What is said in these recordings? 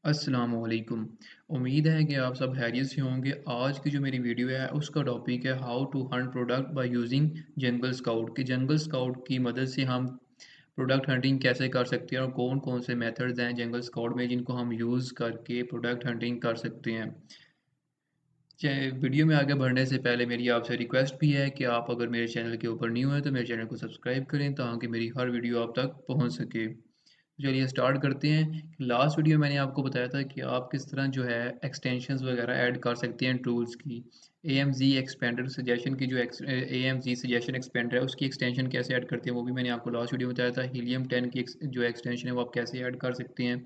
अस्सलामुअलैकुम। उम्मीद है कि आप सब खैरियत से होंगे। आज की जो मेरी वीडियो है उसका टॉपिक है how to hunt product by using Jungle Scout कि जंगल स्काउट की मदद से हम प्रोडक्ट हंटिंग कैसे कर सकते हैं और कौन-कौन से मेथड्स हैं जंगल स्काउट में जिनको हम यूज़ करके प्रोडक्ट हंटिंग कर सकते हैं। वीडियो में आगे बढ़ने से पहले मेरी आपसे रिक्वेस्ट भी है कि आप अगर मेरे चैनल के ऊपर न्यू हैं तो मेरे चैनल को सब्सक्राइब करें ताकि मेरी हर वीडियो आप तक पहुंच सके। चलिए स्टार्ट करते हैं। लास्ट वीडियो मैंने आपको बताया था कि आप किस तरह जो है एक्सटेंशंस वगैरह ऐड कर सकते हैं टूल्स की। AMZ एक्सपेंडर सजेशन की जो AMZ सजेशन एक्सपेंडर है उसकी एक्सटेंशन कैसे ऐड करते हैं वो भी मैंने आपको लास्ट वीडियो में बताया था। हीलियम 10 की जो एक्सटेंशन है वो आप कैसे ऐड कर सकते हैं।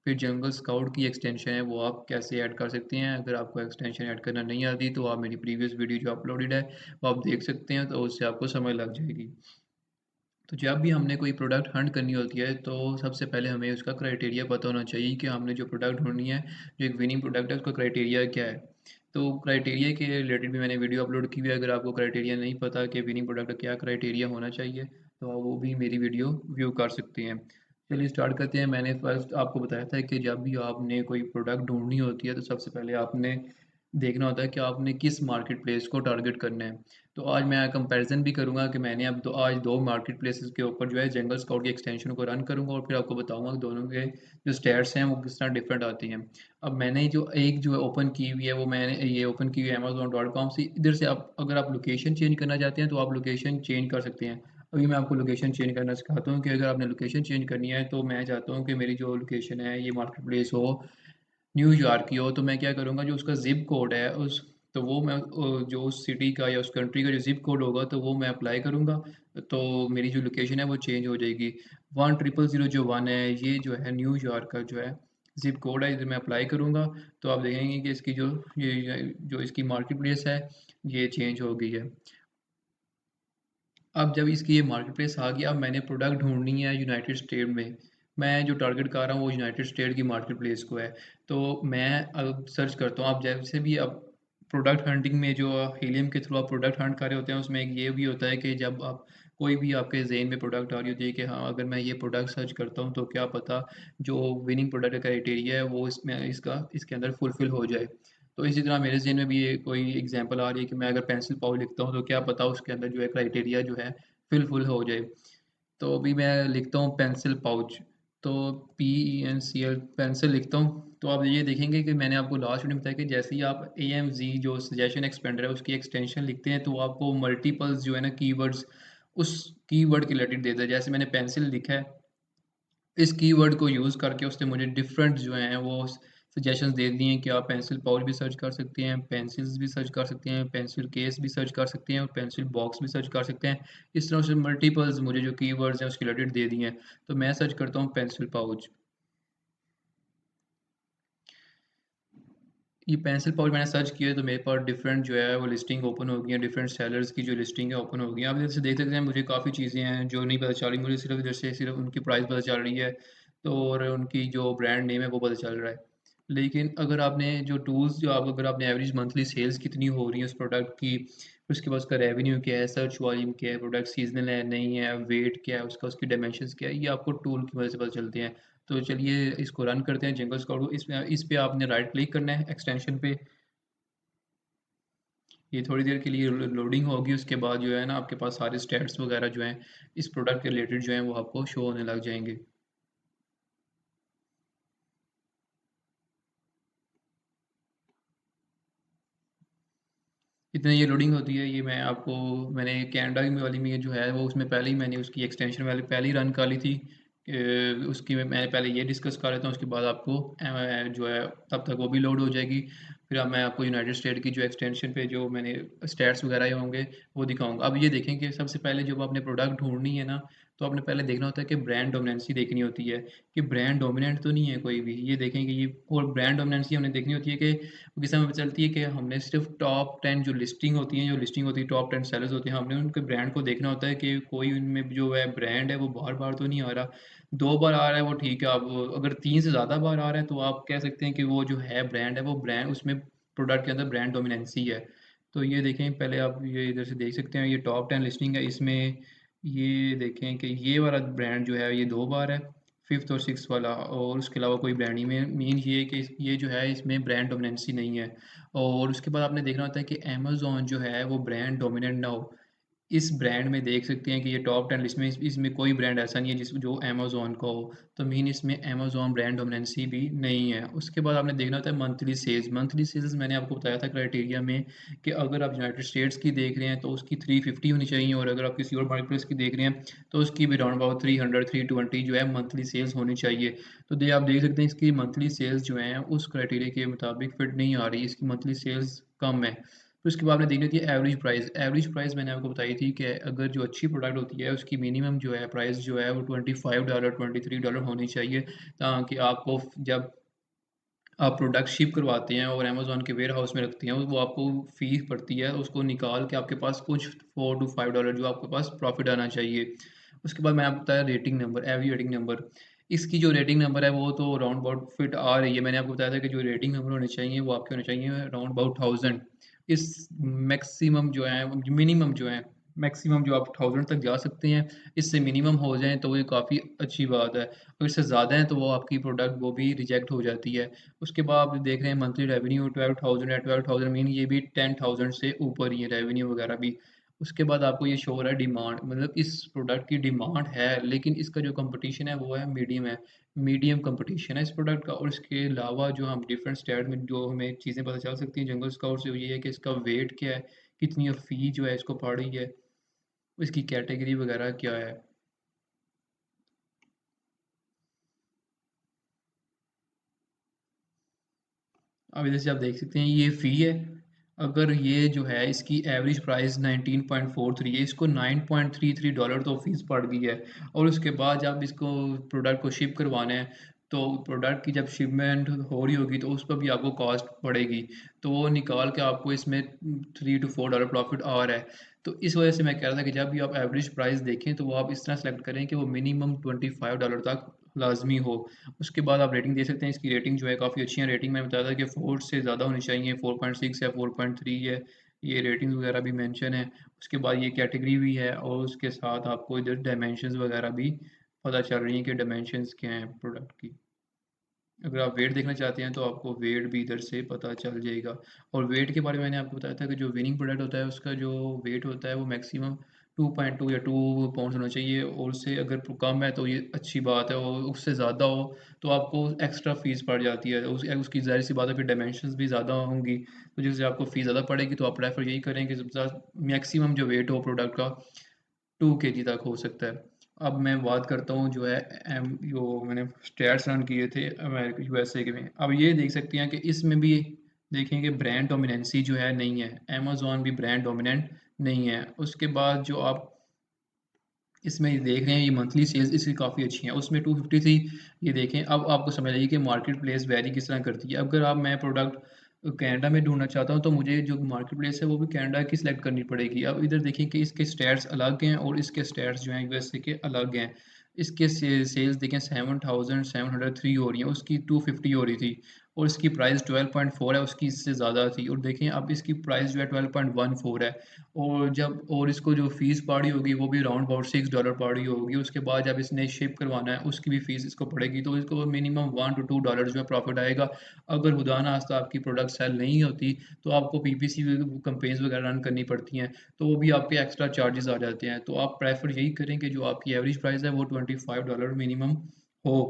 फिर जंगल स्काउट की एक्सटेंशन है वो आप कैसे ऐड कर सकते हैं। अगर आपको एक्सटेंशन ऐड करना नहीं आती तो आप मेरी प्रीवियस वीडियो जो अपलोडेड है वो आप देख सकते हैं, तो उससे आपको समझ लग जाएगी। तो जब भी हमने कोई प्रोडक्ट हंट करनी होती है तो सबसे पहले हमें उसका क्राइटेरिया पता होना चाहिए कि हमने जो प्रोडक्ट ढूंढनी है, जो एक विनिंग प्रोडक्ट है उसका क्राइटेरिया क्या है। तो क्राइटेरिया के रिलेटेड भी मैंने वीडियो अपलोड की हुई है। अगर आपको क्राइटेरिया नहीं पता कि विनिंग प्रोडक्ट का क्या क्राइटेरिया होना चाहिए तो आप वो भी मेरी वीडियो व्यू कर सकते हैं। चलिए स्टार्ट करते हैं। मैंने फर्स्ट आपको बताया था कि जब भी आपने कोई प्रोडक्ट ढूंढनी होती है तो सबसे पहले आपने देखना होता है कि आपने किस मार्केट प्लेस को टारगेट करना है। तो आज मैं कंपैरिजन भी करूंगा कि मैंने अब तो आज दो मार्केट प्लेसेस के ऊपर जो है जंगल स्काउट की एक्सटेंशन को रन करूंगा और फिर आपको बताऊंगा कि दोनों के जो स्टैट्स हैं वो किस तरह डिफरेंट आती हैं। अब मैंने जो एक जो है ओपन की हुई है वो मैंने ये ओपन की हुई है Amazon.com से। इधर से आप अगर आप लोकेशन चेंज करना चाहते हैं तो आप लोकेशन चेंज कर सकते हैं। अभी मैं आपको लोकेशन चेंज करना सिखाता हूँ कि अगर आपने लोकेशन चेंज करनी है तो मैं चाहता हूँ कि मेरी जो लोकेशन है ये मार्केट प्लेस हो न्यूयॉर्क की हो। तो मैं क्या करूँगा, जो उसका ज़िप कोड है उस तो वो मैं जो उस सिटी का या उस कंट्री का जो ज़िप कोड होगा तो वो मैं अप्लाई करूँगा। तो मेरी जो लोकेशन है वो चेंज हो जाएगी। 10000 जो 1 है ये जो है न्यूयॉर्क का जो है ज़िप कोड है, इधर मैं अप्लाई करूँगा। तो आप देखेंगे कि इसकी जो ये जो इसकी मार्केट प्लेस है ये चेंज हो गई है। अब जब इसकी ये मार्केट प्लेस आ गई, अब मैंने प्रोडक्ट ढूँढनी है यूनाइटेड स्टेट में। मैं जो टारगेट कर रहा हूँ वो यूनाइटेड स्टेट की मार्केट प्लेस को है। तो मैं अब सर्च करता हूँ। अब जैसे भी अब प्रोडक्ट हंटिंग में जो हीलियम के थ्रू आप प्रोडक्ट हंट कर रहे होते हैं उसमें एक ये भी होता है कि जब आप कोई भी आपके ज़हन में प्रोडक्ट आ रही होती है कि हाँ, अगर मैं ये प्रोडक्ट सर्च करता हूँ तो क्या पता जो विनिंग प्रोडक्ट का क्राइटेरिया है वो इसमें इसका इसके अंदर फुलफ़िल हो जाए। तो इसी तरह मेरे ज़हन में भी ये कोई एग्ज़ाम्पल आ रही है कि मैं अगर पेंसिल पाउच लिखता हूँ तो क्या पता उसके अंदर जो है क्राइटेरिया जो है फुल हो जाए। तो अभी मैं लिखता हूँ पेंसिल पाउच। तो PENCL पेंसिल लिखता हूँ। तो आप ये देखेंगे कि मैंने आपको लास्ट वीडियो में बताया कि जैसे ही आप AMZ जो सजेशन एक्सपेंडर है उसकी एक्सटेंशन लिखते हैं तो आपको मल्टीपल्स जो है ना कीवर्ड्स उस कीवर्ड के रिलेटेड देता है। जैसे मैंने पेंसिल लिखा है, इस कीवर्ड को यूज़ करके उसने मुझे डिफरेंट जो हैं वो सजेशंस दे दिए हैं कि आप पेंसिल पाउच भी सर्च कर सकते हैं, पेंसिल्स भी सर्च कर सकते हैं, पेंसिल केस भी सर्च कर सकते हैं और पेंसिल बॉक्स भी सर्च कर सकते हैं। इस तरह से मल्टीपल्स मुझे जो कीवर्ड्स हैं उसके रिलेटेड दे दिए हैं। तो मैं सर्च करता हूँ पेंसिल पाउच। ये पेंसिल पाउच मैंने सर्च किया तो मेरे पास डिफरेंट जो है वो लिस्टिंग ओपन हो गई है। डिफरेंट सेलर्स की जो लिस्टिंग है ओपन हो गई है। आप इधर से देख सकते हैं मुझे काफ़ी चीज़ें हैं जो नहीं पता चल रही। मुझे सिर्फ इधर से सिर्फ उनकी प्राइस पता चल रही है तो और उनकी जो ब्रांड नेम है वो पता चल रहा है। लेकिन अगर आपने जो टूल्स जो आप अगर आपने एवरेज मंथली सेल्स कितनी हो रही है उस प्रोडक्ट की, उसके बाद उसका रेवेन्यू क्या है, सर्च वॉल्यूम क्या है, प्रोडक्ट सीजनल है नहीं है, वेट क्या है उसका, उसकी डायमेंशंस क्या है, ये आपको टूल की मदद से पता चलते हैं। तो चलिए इसको रन करते हैं जंगल स्काउट को। इसमें इस पे आपने राइट क्लिक करना है एक्सटेंशन पे। ये थोड़ी देर के लिए लोडिंग होगी, उसके बाद जो है ना आपके पास सारे स्टैट्स वगैरह जो हैं इस प्रोडक्ट के रिलेटेड जो हैं वो आपको शो होने लग जाएंगे। इतने ये लोडिंग होती है, ये मैं आपको मैंने कनाडा की वाली में जो है वो उसमें पहले ही मैंने उसकी एक्सटेंशन वाले पहले ही रन कर ली थी। उसकी मैं पहले ये डिस्कस कर लेता हूँ, उसके बाद आपको जो है तब तक वो भी लोड हो जाएगी। फिर अब मैं आपको यूनाइटेड स्टेट की जो एक्सटेंशन पे जो मैंने स्टैट्स वगैरह ये होंगे वो दिखाऊंगा। अब ये देखें कि सबसे पहले जब आपने प्रोडक्ट ढूंढनी है ना तो आपने पहले देखना होता है कि ब्रांड डोमिनेंसी देखनी होती है कि ब्रांड डोमिनेंट तो नहीं है कोई भी। ये देखें कि ये और ब्रांड डोमिनेंसी हमने देखनी होती है कि वो किस हमें पता चलती है कि हमने सिर्फ टॉप 10 जो लिस्टिंग होती हैं, जो लिस्टिंग होती है टॉप 10 सेलर्स होते हैं, हमने उनके ब्रांड को देखना होता है कि कोई उनमें जो है ब्रांड है वो बार-बार तो नहीं आ रहा। 2 बार आ रहा है वो ठीक है। अब अगर 3 से ज़्यादा बार आ रहा है तो आप कह सकते हैं कि वो जो है ब्रांड है वो ब्रांड उसमें प्रोडक्ट के अंदर ब्रांड डोमिनेंसी है। तो ये देखें पहले आप ये इधर से देख सकते हैं, ये टॉप 10 लिस्टिंग है। इसमें ये देखें कि ये वाला ब्रांड जो है ये 2 बार है। 5th और 6th वाला, और उसके अलावा कोई ब्रांड नहीं। मेन ये है कि ये जो है इसमें ब्रांड डोमिनेंसी नहीं है। और उसके बाद आपने देखना होता है कि अमेज़न जो है वो ब्रांड डोमिनेंट ना हो। इस ब्रांड में देख सकते हैं कि ये टॉप 10 लिस्ट में इसमें कोई ब्रांड ऐसा नहीं है जो अमेज़न का हो। तो मीन इसमें अमेज़न ब्रांड डोमिनेंसी भी नहीं है। उसके बाद आपने देखना होता है मंथली सेल्स। मंथली सेल्स मैंने आपको बताया था क्राइटेरिया में कि अगर आप यूनाइटेड स्टेट्स की देख रहे हैं तो उसकी 350 होनी चाहिए, और अगर आप किसी और मार्केट प्लेस की देख रहे हैं तो उसकी भी अराउंड अबाउट 300 320 जो है मंथली सेल्स होनी चाहिए। तो आप देख सकते हैं इसकी मंथली सेल्स जो हैं उस क्राइटेरिया के मुताबिक फिट नहीं आ रही, इसकी मंथली सेल्स कम है। फिर उसके बाद आपने देखनी थी एवरेज प्राइस। एवरेज प्राइस मैंने आपको बताई थी कि अगर जो अच्छी प्रोडक्ट होती है उसकी मिनिमम जो है प्राइस जो है वो $25 $23 होनी चाहिए, ताकि आपको जब आप प्रोडक्ट शिप करवाते हैं और अमेज़न के वेयर हाउस में रखते हैं, वो आपको फ़ीस पड़ती है, उसको निकाल के आपके पास कुछ $4 to $5 जो आपके पास प्रॉफ़िट आना चाहिए। उसके बाद मैंने आपको बताया rating number, average rating number. इसकी जो रेटिंग नंबर है वो तो राउंड अबाउट फिट आ रही है। मैंने आपको बताया था कि जो रेटिंग नंबर होने चाहिए वो आपके होने चाहिए राउंड अबाउट 1000। इस मैक्सिमम जो है मिनिमम जो है मैक्सिमम जो आप 1000 तक जा सकते हैं। इससे मिनिमम हो जाएँ तो ये काफ़ी अच्छी बात है। अगर इससे ज़्यादा है तो वो आपकी प्रोडक्ट वो भी रिजेक्ट हो जाती है। उसके बाद आप देख रहे हैं मंथली रेवेन्यू 12,000 है, 12,000 मीन ये भी 10,000 से ऊपर ही है रेवेन्यू वगैरह भी। उसके बाद आपको ये शो हो रहा है डिमांड, मतलब इस प्रोडक्ट की डिमांड है, लेकिन इसका जो कंपटीशन है वो है मीडियम है। मीडियम कंपटीशन है इस प्रोडक्ट का। और इसके अलावा जो हम डिफरेंट स्टेट में जो हमें चीज़ें पता चल सकती हैं जंगल स्काउट से, वो ये है कि इसका वेट क्या है, कितनी फ़ी जो है इसको पड़ रही है, इसकी कैटेगरी वगैरह क्या है। अब इधर से आप देख सकते हैं ये फ़ी है। अगर ये जो है इसकी एवरेज प्राइस 19.43 है, इसको $9.33 तो फ़ीस पड़ गई है। और उसके बाद जब इसको प्रोडक्ट को शिप करवाना है तो प्रोडक्ट की जब शिपमेंट हो रही होगी तो उस पर भी आपको कॉस्ट पड़ेगी। तो वो निकाल के आपको इसमें $3 to $4 प्रॉफिट आ रहा है। तो इस वजह से मैं कह रहा था कि जब भी आप एवरेज प्राइस देखें तो वो आप इस तरह सेलेक्ट करें कि वो मिनिमम $25 तक लाजमी हो। उसके बाद आप रेटिंग दे सकते हैं। इसकी रेटिंग जो है काफ़ी अच्छी है। रेटिंग मैंने बताया था कि 4 से ज़्यादा होनी चाहिए, 4.6 है, 4.3 है, ये रेटिंग्स वगैरह भी मेंशन है। उसके बाद ये कैटेगरी भी है, और उसके साथ आपको इधर डायमेंशंस वगैरह भी पता चल रही हैं कि डायमेंशंस क्या हैं प्रोडक्ट की। अगर आप वेट देखना चाहते हैं तो आपको वेट भी इधर से पता चल जाएगा। और वेट के बारे में मैंने आपको बताया था कि जो विनिंग प्रोडक्ट होता है उसका जो वेट होता है वो मैक्सिमम 2.2 या 2 पाउंड होना चाहिए, और उससे अगर कम है तो ये अच्छी बात है, और उससे ज़्यादा हो तो आपको एक्स्ट्रा फ़ीस पड़ जाती है। उसकी ज़ाहिर सी बात है, फिर डायमेंशंस भी ज़्यादा होंगी, तो जिससे आपको फ़ीस ज़्यादा पड़ेगी, तो आप प्रेफर यही करें कि सबसे मैक्सिमम जो वेट हो प्रोडक्ट का 2 केजी तक हो सकता है। अब मैं बात करता हूँ जो है जो मैंने स्टैट्स रन किए थे अमेरिका यूएसए के में। अब ये देख सकते हैं कि इसमें भी देखें कि ब्रांड डोमिनेंसी जो है नहीं है। अमेज़न भी ब्रांड डोमिनेंट नहीं है। उसके बाद जो आप इसमें ये देख रहे हैं ये मंथली सेल्स इसकी काफ़ी अच्छी हैं। उसमें 250 थी। ये देखें, अब आपको समझ आइए कि मार्केट प्लेस वैरी किस तरह करती है। अगर आप मैं प्रोडक्ट कनाडा में ढूँढना चाहता हूँ तो मुझे जो मार्केट प्लेस है वो भी कनाडा की सिलेक्ट करनी पड़ेगी। अब इधर देखिए कि इसके स्टैट्स अलग हैं और इसके स्टैट्स जो हैं यूएसए के अलग हैं। इसके सेल्स देखें 7,703 हो रही हैं, उसकी 250 हो रही थी, और इसकी प्राइस 12.4 है, उसकी इससे ज़्यादा थी। और देखें अब इसकी प्राइस जो है 12.14 है। और इसको जो फ़ीस पड़ी होगी वो भी अराउंड अबाउट $6 पड़ी होगी। उसके बाद जब इसने शिप करवाना है उसकी भी फ़ीस इसको पड़ेगी, तो इसको मिनिमम $1 to $2 जो है प्रॉफ़िट आएगा। अगर खुदा ना ख़ास्ता आपकी प्रोडक्ट सेल नहीं होती तो आपको पीपीसी कैंपेन्स वगैरह रन करनी पड़ती हैं, तो वो भी आपके एक्स्ट्रा चार्जेज़ आ जाते हैं। तो आप प्रेफ़र यही करें कि जो आपकी एवरेज प्राइस है वो $25 मिनिमम हो।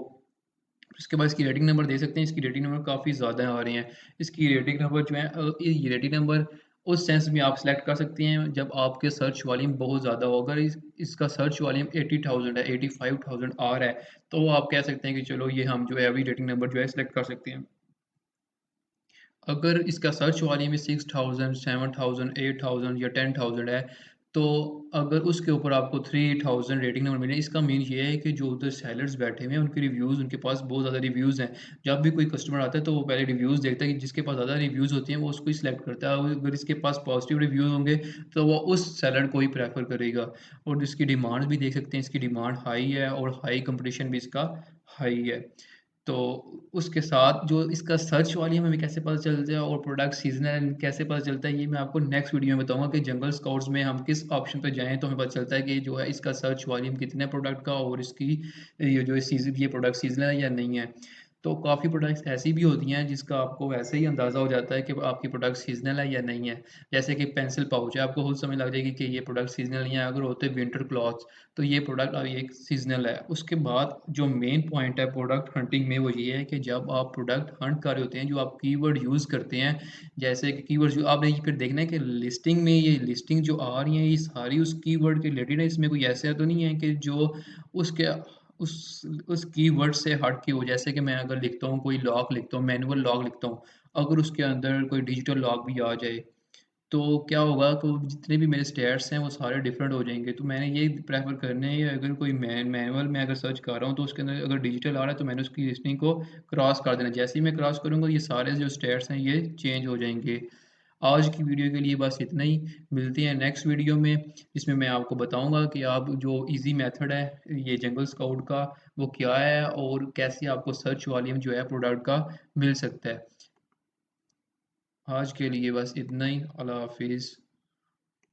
उसके बाद इसकी रेटिंग नंबर दे सकते हैं। इसकी रेटिंग नंबर काफ़ी ज़्यादा आ रहे हैं। इसकी रेटिंग नंबर जो है ये रेटिंग नंबर उस सेंस में आप सेलेक्ट कर सकते हैं जब आपके सर्च वॉल्यूम बहुत ज़्यादा हो। अगर इसका सर्च वॉल्यूम 80,000 है, 85,000 आ रहा है, तो आप कह सकते हैं कि चलो ये हम जो है अभी रेटिंग नंबर जो है सेलेक्ट कर सकते हैं। अगर इसका सर्च वॉल्यूम 6000, 7000, 8000 या 10000 है, तो अगर उसके ऊपर आपको 3000 रेटिंग नंबर मिले, इसका मीन ये है कि जो उधर सेलर्स बैठे हुए हैं उनके रिव्यूज़, उनके पास बहुत ज़्यादा रिव्यूज़ हैं। जब भी कोई कस्टमर आता है तो वो पहले रिव्यूज़ देखता है कि जिसके पास ज़्यादा रिव्यूज़ होते हैं वो उसको ही सिलेक्ट करता है, और अगर इसके पास पॉजिटिव रिव्यूज़ होंगे तो वो उस सेलर को ही प्रेफर करेगा। और इसकी डिमांड भी देख सकते हैं, इसकी डिमांड हाई है और हाई कंपटीशन भी इसका हाई है। तो उसके साथ जो इसका सर्च वॉल्यूम हमें कैसे पता चलता है और प्रोडक्ट सीज़नल कैसे पता चलता है, ये मैं आपको नेक्स्ट वीडियो में बताऊँगा कि जंगल स्काउट्स में हम किस ऑप्शन पे जाएँ तो हमें पता चलता है कि जो है इसका सर्च वॉल्यूम कितना है प्रोडक्ट का और इसकी ये प्रोडक्ट सीज़नल है या नहीं है। तो काफ़ी प्रोडक्ट्स ऐसी भी होती हैं जिसका आपको वैसे ही अंदाज़ा हो जाता है कि आपकी प्रोडक्ट सीज़नल है या नहीं है। जैसे कि पेंसिल पाउच है, आपको खुद समझ लग जाएगी कि ये प्रोडक्ट सीज़नल नहीं है। अगर होते विंटर क्लॉथ्स तो ये प्रोडक्ट एक सीज़नल है। उसके बाद जो मेन पॉइंट है प्रोडक्ट हंटिंग में वो ये है कि जब आप प्रोडक्ट हंट कर रहे होते हैं, जो आप कीवर्ड यूज़ करते हैं, जैसे कि कीवर्ड जो आपने ये फिर देखना है कि लिस्टिंग में ये लिस्टिंग जो आ रही है ये सारी उस कीवर्ड के रिलेटेड है। इसमें कोई ऐसा तो नहीं है कि जो उसके उस कीवर्ड से हट के हो। जैसे कि मैं अगर लिखता हूँ कोई लॉक लिखता हूँ, मैनुअल लॉक लिखता हूँ, अगर उसके अंदर कोई डिजिटल लॉक भी आ जाए तो क्या होगा तो जितने भी मेरे स्टेट्स हैं वो सारे डिफरेंट हो जाएँगे। तो मैंने ये प्रेफ़र करना है अगर कोई मैनुअल में अगर सर्च कर रहा हूँ तो उसके अंदर अगर डिजिटल आ रहा है तो मैंने उसकी लिस्टिंग को क्रॉस कर देना है। जैसे ही मैं क्रॉस करूँगा ये सारे जो स्टेट्स हैं ये चेंज हो जाएँगे। आज की वीडियो के लिए बस इतना ही। मिलते हैं नेक्स्ट वीडियो में जिसमें मैं आपको बताऊँगा कि आप जो ईज़ी मेथड है ये जंगल स्काउट का वो क्या है और कैसे आपको सर्च वॉल्यूम जो है प्रोडक्ट का मिल सकता है। आज के लिए बस इतना ही। अल्लाह हाफ़िज़।